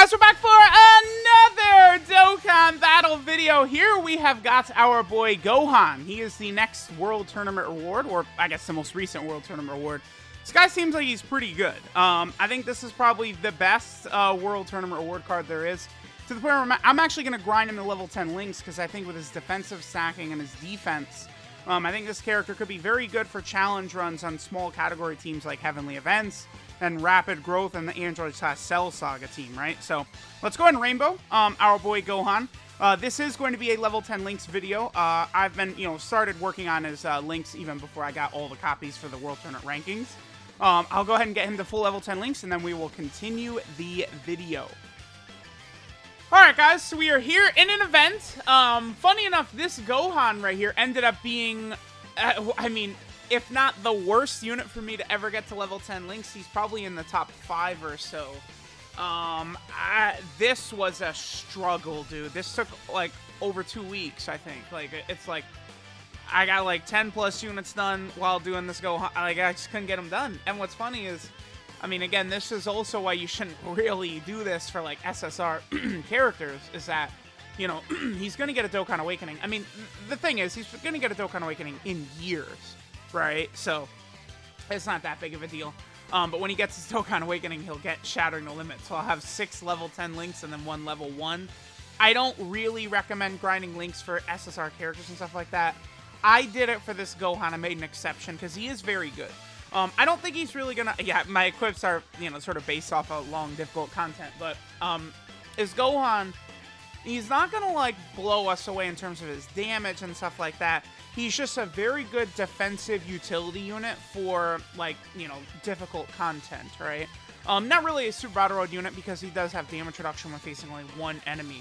Guys, we're back for another Dokkan battle video. Here we have got our boy Gohan. He is the next World Tournament reward, or I guess the most recent World Tournament reward. This guy seems like he's pretty good. I think this is probably the best World Tournament reward card there is. To the point where I'm actually going to grind him to level 10 links, because I think with his defensive stacking and his defense, I think this character could be very good for challenge runs on small category teams like Heavenly Events and Rapid Growth and the Android/Cell Saga team, right? So let's go ahead and rainbow our boy Gohan. This is going to be a level 10 links video. I've been, started working on his links even before I got all the copies for the World Tournament rankings. I'll go ahead and get him to full level 10 links, and then we will continue the video. Alright guys, so we are here in an event. Funny enough, this Gohan right here ended up being, if not the worst unit for me to ever get to level 10 links, he's probably in the top 5 or so. This was a struggle, dude. This took, like, over 2 weeks, I think. Like, it's like, I got, like, 10 plus units done while doing this Gohan. Like, I just couldn't get them done. And what's funny is, again, this is also why you shouldn't really do this for, like, SSR characters, is that, he's going to get a Dokkan Awakening. The thing is, he's going to get a Dokkan Awakening in years, right? So, it's not that big of a deal. But when he gets his Dokkan Awakening, he'll get Shattering the Limit. So I'll have 6 level 10 links and then 1 level 1. I don't really recommend grinding links for SSR characters and stuff like that. I did it for this Gohan. I made an exception because he is very good. I don't think he's really gonna... Yeah, my equips are, sort of based off of long, difficult content. But, is Gohan... He's not gonna, like, blow us away in terms of his damage and stuff like that. He's just a very good defensive utility unit for, like, difficult content, right? Not really a Super Battle Road unit because he does have damage reduction when facing only one enemy.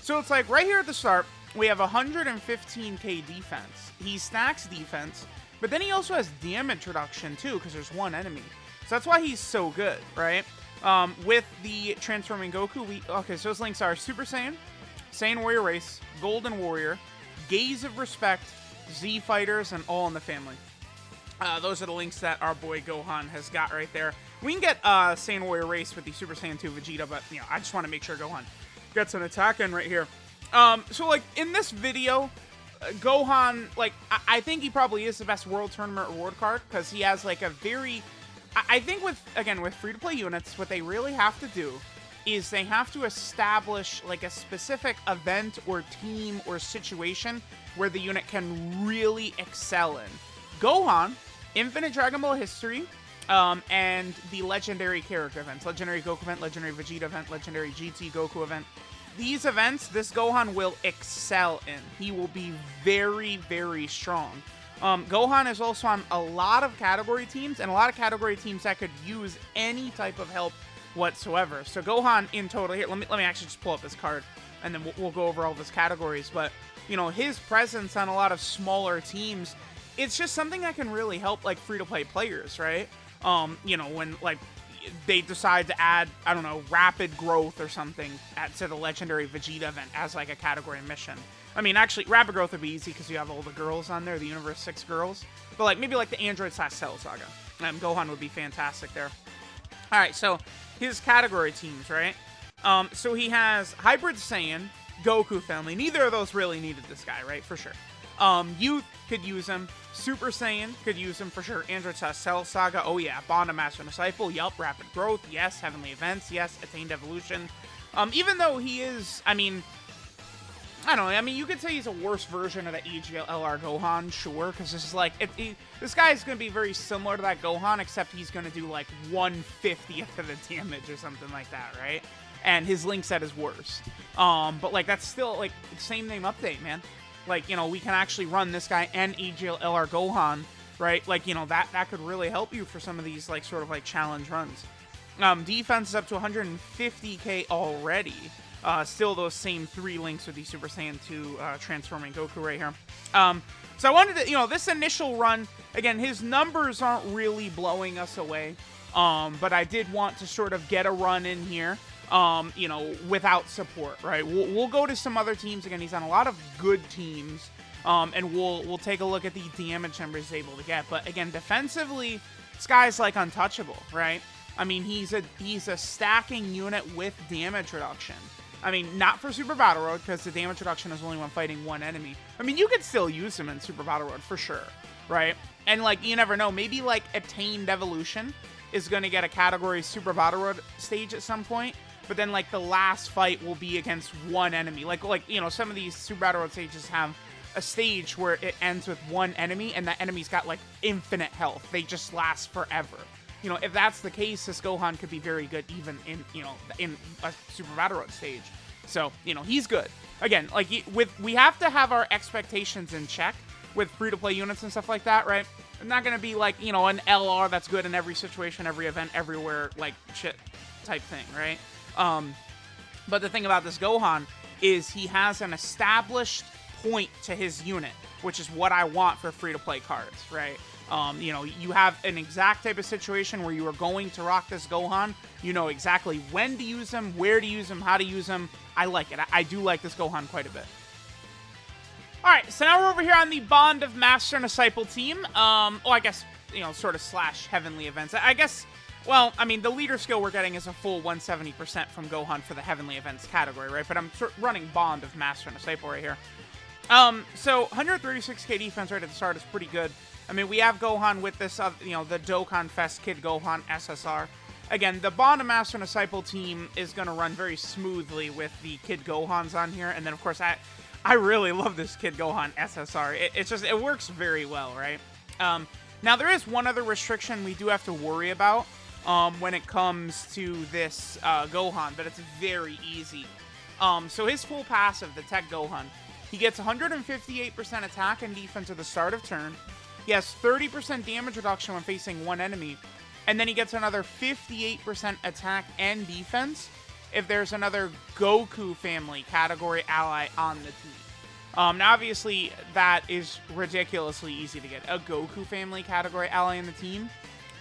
So it's like, right here at the start, we have 115k defense. He stacks defense, but then he also has damage reduction, too, because there's one enemy. So that's why he's so good, right? With the Transforming Goku, okay, so his links are Super Saiyan, Saiyan Warrior Race, Golden Warrior, Gaze of Respect, Z Fighters, and All in the Family. Those are the links that our boy Gohan has got right there. We can get Saiyan Warrior Race with the Super Saiyan 2 Vegeta, but, I just want to make sure Gohan gets an attack in right here. So, like, in this video, Gohan, like, I think he probably is the best World Tournament reward card, because he has, like, a very... I think with free-to-play units, what they really have to do is they have to establish, like, a specific event or team or situation where the unit can really excel in. Gohan, Infinite Dragon Ball History, and the Legendary Character events. Legendary Goku event, Legendary Vegeta event, Legendary GT Goku event. These events, this Gohan will excel in. He will be very, very strong. Gohan is also on a lot of category teams, and a lot of category teams that could use any type of help whatsoever. So Gohan in total here, let me actually just pull up this card, and then we'll go over all of his categories. But, his presence on a lot of smaller teams, it's just something that can really help, like, free-to-play players, right? When, like, they decide to add, I don't know, Rapid Growth or something to the Legendary Vegeta event as, like, a category mission. Actually, Rapid Growth would be easy because you have all the girls on there, the Universe 6 girls. But, like, maybe, like, the Android/Cell Saga. Gohan would be fantastic there. Alright, so his category teams, right? So he has Hybrid Saiyan, Goku family. Neither of those really needed this guy, right? For sure. Youth could use him. Super Saiyan could use him for sure. Android/Cell Saga. Oh yeah. Bond of Master and Disciple. Yup. Rapid Growth. Yes. Heavenly Events. Yes. Attained Evolution. Even though he is, I don't know. You could say he's a worse version of the AGLR Gohan, sure, because this is like, this guy is going to be very similar to that Gohan, except he's going to do like 1/50th of the damage or something like that, right? And his link set is worse. But like, that's still like same name update, man. Like, we can actually run this guy and AGLR Gohan, right? Like, that could really help you for some of these like sort of like challenge runs. Defense is up to 150k already. Still those same 3 links with the Super Saiyan 2 Transforming Goku right here. So I wanted to, this initial run, again, his numbers aren't really blowing us away. But I did want to sort of get a run in here, without support, right? We'll go to some other teams. Again, he's on a lot of good teams. And we'll take a look at the damage numbers he's able to get. But again, defensively, this guy's like untouchable, right? I mean, he's a stacking unit with damage reduction. I mean, not for Super Battle Road, because the damage reduction is only when fighting one enemy. I mean, you could still use him in Super Battle Road, for sure, right? And, like, you never know. Maybe, like, Attained Evolution is going to get a category Super Battle Road stage at some point, but then, like, the last fight will be against one enemy. Like you know, some of these Super Battle Road stages have a stage where it ends with one enemy, and that enemy's got, like, infinite health. They just last forever. You know, if that's the case, this Gohan could be very good even in, you know, in a Super Battle Road stage. So, you know, he's good. Again, like, we have to have our expectations in check with free-to-play units and stuff like that, right? It's not going to be, like, you know, an LR that's good in every situation, every event, everywhere, like, shit type thing, right? But the thing about this Gohan is he has an established point to his unit, which is what I want for free-to-play cards, right? You know, you have an exact type of situation where you are going to rock this Gohan. You know exactly when to use him, where to use him, how to use him. I like it. I do like this Gohan quite a bit. Alright, so now we're over here on the Bond of Master and Disciple team. I guess, you know, sort of slash Heavenly Events. I guess, well, I mean, the leader skill we're getting is a full 170% from Gohan for the Heavenly Events category, right? But I'm running Bond of Master and Disciple right here. So 136k defense right at the start is pretty good. I mean, we have Gohan with this, you know, the Dokkan Fest Kid Gohan SSR. Again, the Bond of Master and Disciple team is going to run very smoothly with the Kid Gohans on here. And then, of course, I really love this Kid Gohan SSR. It works very well, right? Now, there is one other restriction we do have to worry about when it comes to this Gohan, but it's very easy. So his full passive, the TEQ Gohan, he gets 158% attack and defense at the start of turn. He has 30% damage reduction when facing one enemy, and then he gets another 58% attack and defense if there's another Goku family category ally on the team. Now, obviously, that is ridiculously easy to get. A Goku family category ally in the team,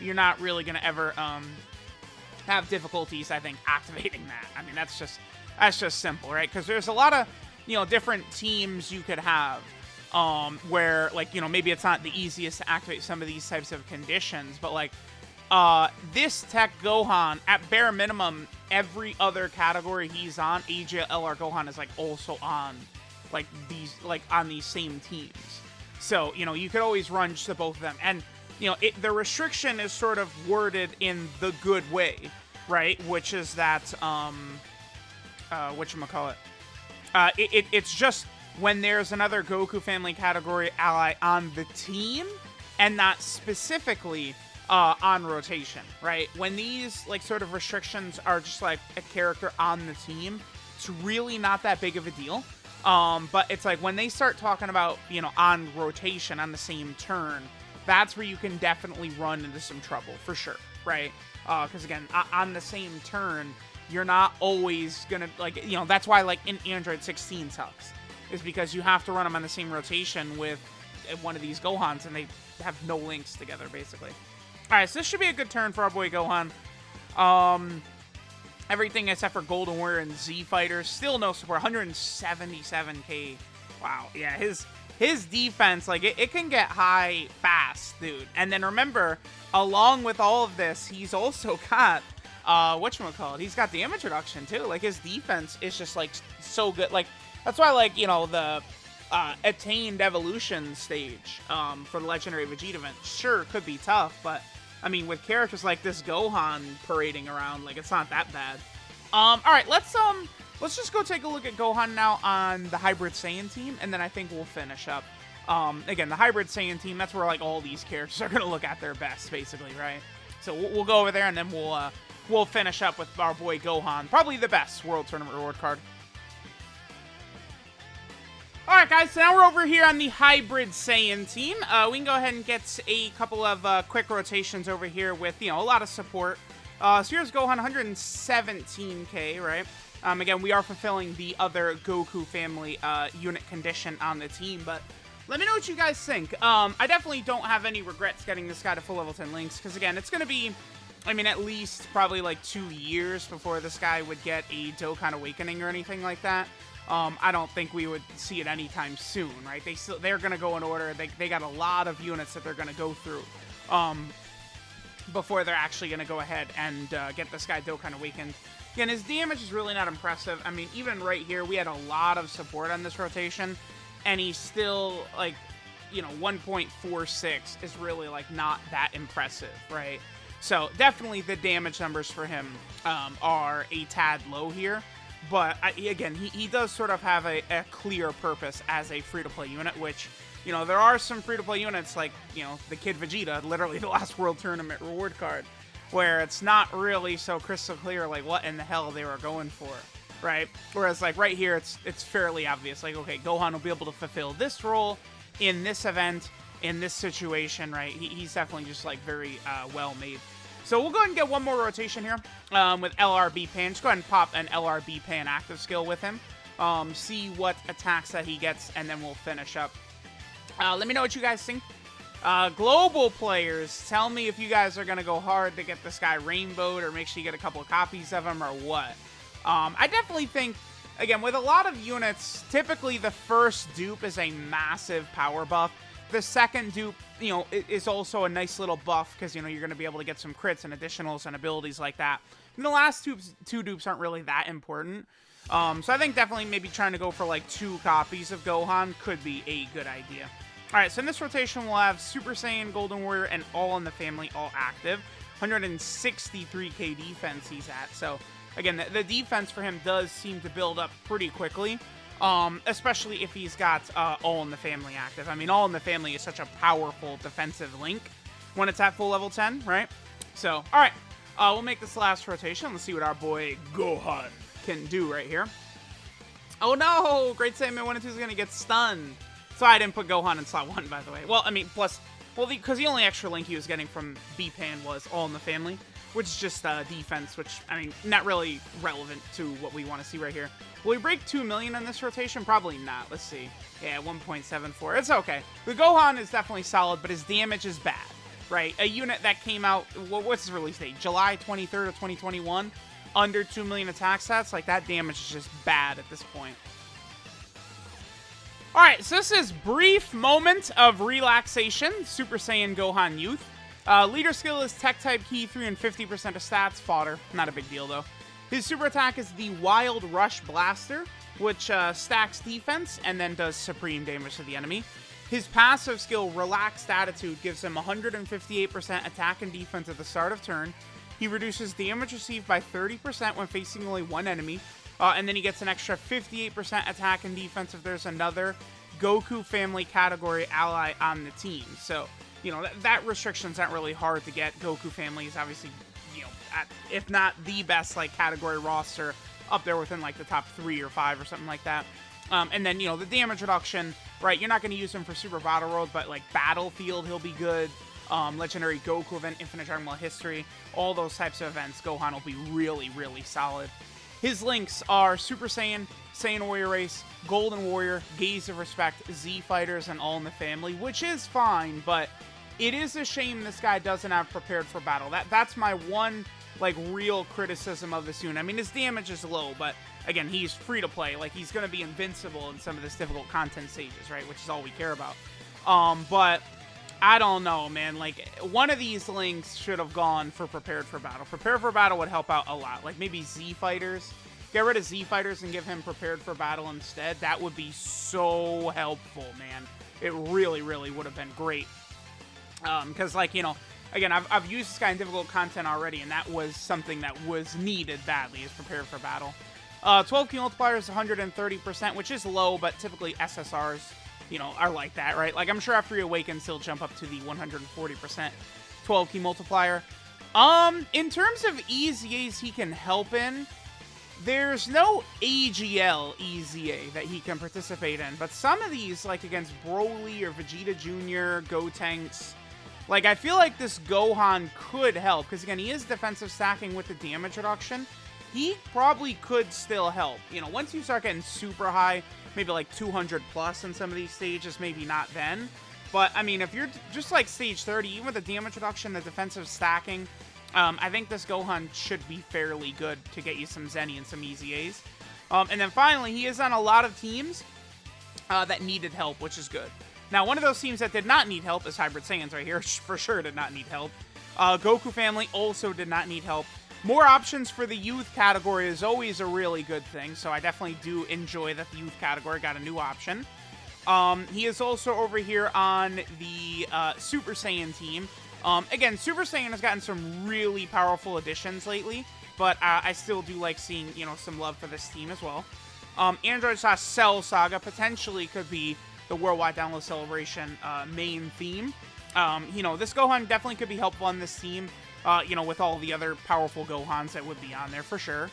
you're not really going to ever have difficulties, I think, activating that. I mean, that's just simple, right? Because there's a lot of, you know, different teams you could have. Where, like, you know, maybe it's not the easiest to activate some of these types of conditions, but, like, this TEQ Gohan, at bare minimum, every other category he's on, AJ LR Gohan is, like, also on, like, on these same teams. So, you know, you could always run just to both of them. And, you know, the restriction is sort of worded in the good way, right? Which is that, whatchamacallit? It's just when there's another Goku family category ally on the team, and not specifically on rotation, right? When these, like, sort of restrictions are just, like, a character on the team, it's really not that big of a deal. But it's like, when they start talking about, you know, on rotation, on the same turn, that's where you can definitely run into some trouble, for sure, right? Because, again, on the same turn, you're not always gonna, like, you know, that's why, like, in Android 16 sucks. Is because you have to run them on the same rotation with one of these Gohans, and they have no links together, basically. Alright, so this should be a good turn for our boy Gohan. Everything except for Golden Warrior and Z Fighters. Still no support. 177k. Wow, yeah, his defense, like, it can get high fast, dude. And then remember, along with all of this, he's also got, whatchamacallit, he's got damage reduction, too. Like, his defense is just, like, so good. Like, that's why, like, you know, the Attained Evolution stage for the Legendary Vegeta event sure could be tough, but, I mean, with characters like this Gohan parading around, like, it's not that bad. Alright, let's just go take a look at Gohan now on the Hybrid Saiyan team, and then I think we'll finish up. Again, the Hybrid Saiyan team, that's where, like, all these characters are going to look at their best, basically, right? So we'll go over there, and then we'll finish up with our boy Gohan, probably the best World Tournament reward card. Alright guys, so now we're over here on the Hybrid Saiyan team. We can go ahead and get a couple of quick rotations over here with, you know, a lot of support. So here's Gohan, 117k, right? Again, we are fulfilling the other Goku family unit condition on the team, but let me know what you guys think. I definitely don't have any regrets getting this guy to full level 10 links, because again, it's going to be, I mean, at least probably like 2 years before this guy would get a Dokkan Awakening or anything like that. I don't think we would see it anytime soon, right? They're going to go in order. They got a lot of units that they're going to go through. before they're actually going to go ahead and get this guy Dokkan awakened. Again, his damage is really not impressive. I mean, even right here, we had a lot of support on this rotation, and he's still, like, you know, 1.46 is really, like, not that impressive, right? So, definitely the damage numbers for him are a tad low here. But, again, he does sort of have a clear purpose as a free-to-play unit, which, you know, there are some free-to-play units like, you know, the Kid Vegeta, literally the last World Tournament reward card, where it's not really so crystal clear, like, what in the hell they were going for, right? Whereas, like, right here, it's fairly obvious. Like, okay, Gohan will be able to fulfill this role in this event, in this situation, right? He's definitely just, like, very well made. So we'll go ahead and get one more rotation here with LRB Pan. Just go ahead and pop an LRB Pan active skill with him. See what attacks that he gets, and then we'll finish up. Let me know what you guys think. Global players, tell me if you guys are going to go hard to get this guy rainbowed or make sure you get a couple of copies of him or what. I definitely think, again, with a lot of units, typically the first dupe is a massive power buff. The second dupe, you know, is also a nice little buff because, you know, you're going to be able to get some crits and additionals and abilities like that. And the last two dupes aren't really that important. So I think definitely maybe trying to go for like 2 copies of Gohan could be a good idea. Alright, so in this rotation, we'll have Super Saiyan, Golden Warrior, and All in the Family, all active. 163k defense he's at. So, again, the defense for him does seem to build up pretty quickly. Especially if he's got All in the Family active. I mean, All in the Family is such a powerful defensive link when it's at full level 10, right? So, alright. We'll make this last rotation. Let's see what our boy Gohan can do right here. Oh no! Great Saiyaman 1 and 2 is going to get stunned. So I didn't put Gohan in slot 1, by the way. Well, I mean, plus, well, because the only extra link he was getting from B-Pan was All in the Family, which is just defense, which, I mean, not really relevant to what we want to see right here. Will we break 2 million in this rotation? Probably not. Let's see. Yeah, 1.74. It's okay. The Gohan is definitely solid, but his damage is bad, right? A unit that came out, what's his release date? July 23rd of 2021? Under 2 million attack stats? Like, that damage is just bad at this point. Alright, so this is brief moment of relaxation. Super Saiyan Gohan Youth. Leader skill is Tech type key, 3 and 50% of stats. Fodder. Not a big deal, though. His super attack is the Wild Rush Blaster, which stacks defense and then does supreme damage to the enemy. His passive skill, Relaxed Attitude, gives him 158% attack and defense at the start of turn. He reduces damage received by 30% when facing only one enemy. And then he gets an extra 58% attack and defense if there's another Goku family category ally on the team. So, you know, that restriction's not really hard to get. Goku family is obviously, you know, if not the best, like, category roster, up there within, like, the top 3 or 5 or something like that. And then, you know, the damage reduction, right, you're not going to use him for Super Battle World, but, like, Battlefield, he'll be good. Legendary Goku event, Infinite Dragon Ball History, all those types of events, Gohan will be really, really solid. His links are Super Saiyan, Saiyan Warrior Race, Golden Warrior, Gaze of Respect, Z Fighters, and All in the Family, which is fine, but it is a shame this guy doesn't have Prepared for Battle. That's my one, like, real criticism of this unit. I mean, his damage is low, but, again, he's free to play. Like, he's going to be invincible in some of this difficult content stages, right, which is all we care about. But I don't know, man. Like, one of these links should have gone for Prepared for Battle. Prepared for Battle would help out a lot. Like, maybe Z Fighters. Get rid of Z Fighters and give him Prepared for Battle instead. That would be so helpful, man. It really, really would have been great. Because, like, you know, again, I've used this guy in difficult content already, and that was something that was needed badly, is Prepared for Battle. 12 key multiplier is 130%, which is low, but typically SSRs, you know, are like that, right? Like, I'm sure after he awakens, he'll jump up to the 140% 12 key multiplier. In terms of EZAs he can help in, there's no AGL EZA that he can participate in, but some of these, like against Broly or Vegeta Jr., Gotenks, like, I feel like this Gohan could help, because again, he is defensive stacking with the damage reduction. He probably could still help. You know, once you start getting super high, maybe like 200 plus in some of these stages, maybe not then. But, I mean, if you're just like stage 30, even with the damage reduction, the defensive stacking, I think this Gohan should be fairly good to get you some Zenny and some EZAs. And then finally, he is on a lot of teams that needed help, which is good. Now, one of those teams that did not need help is Hybrid Saiyans right here. For sure did not need help. Goku family also did not need help. More options for the youth category is always a really good thing, so I definitely do enjoy that the youth category got a new option. He is also over here on the Super Saiyan team. Again, Super Saiyan has gotten some really powerful additions lately, but I still do like seeing, you know, some love for this team as well. Android Cell Saga potentially could be the Worldwide Download Celebration main theme. You know, this Gohan definitely could be helpful on this team, you know, with all the other powerful Gohans that would be on there for sure.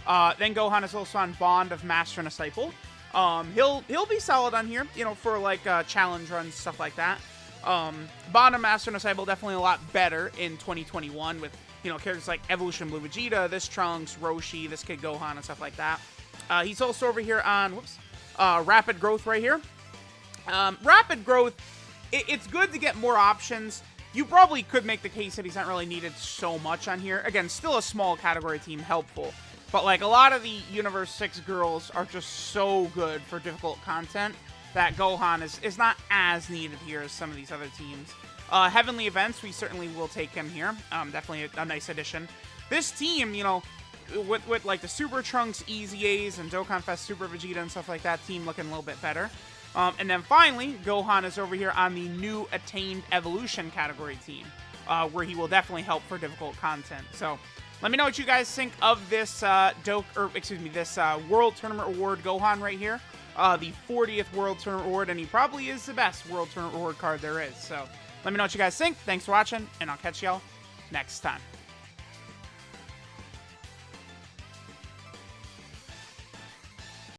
Then Gohan is also on Bond of Master and Disciple. He'll be solid on here, you know, for like challenge runs, stuff like that. Bond of Master and Disciple definitely a lot better in 2021 with, you know, characters like Evolution Blue Vegeta, this Trunks, Roshi, this Kid Gohan, and stuff like that. He's also over here on, Rapid Growth right here. Rapid Growth, it's good to get more options. You probably could make the case that he's not really needed so much on here. Again, still a small category team, helpful. But, like, a lot of the Universe 6 girls are just so good for difficult content that Gohan is not as needed here as some of these other teams. Heavenly Events, we certainly will take him here. Definitely a nice addition. This team, you know, with like, the Super Trunks, Easy A's, and Dokkan Fest Super Vegeta and stuff like that, team looking a little bit better. And then finally, Gohan is over here on the new Attained Evolution category team, where he will definitely help for difficult content. So, let me know what you guys think of this this World Tournament Award Gohan right here. The 40th World Tournament Award, and he probably is the best World Tournament Award card there is. So, let me know what you guys think. Thanks for watching, and I'll catch y'all next time.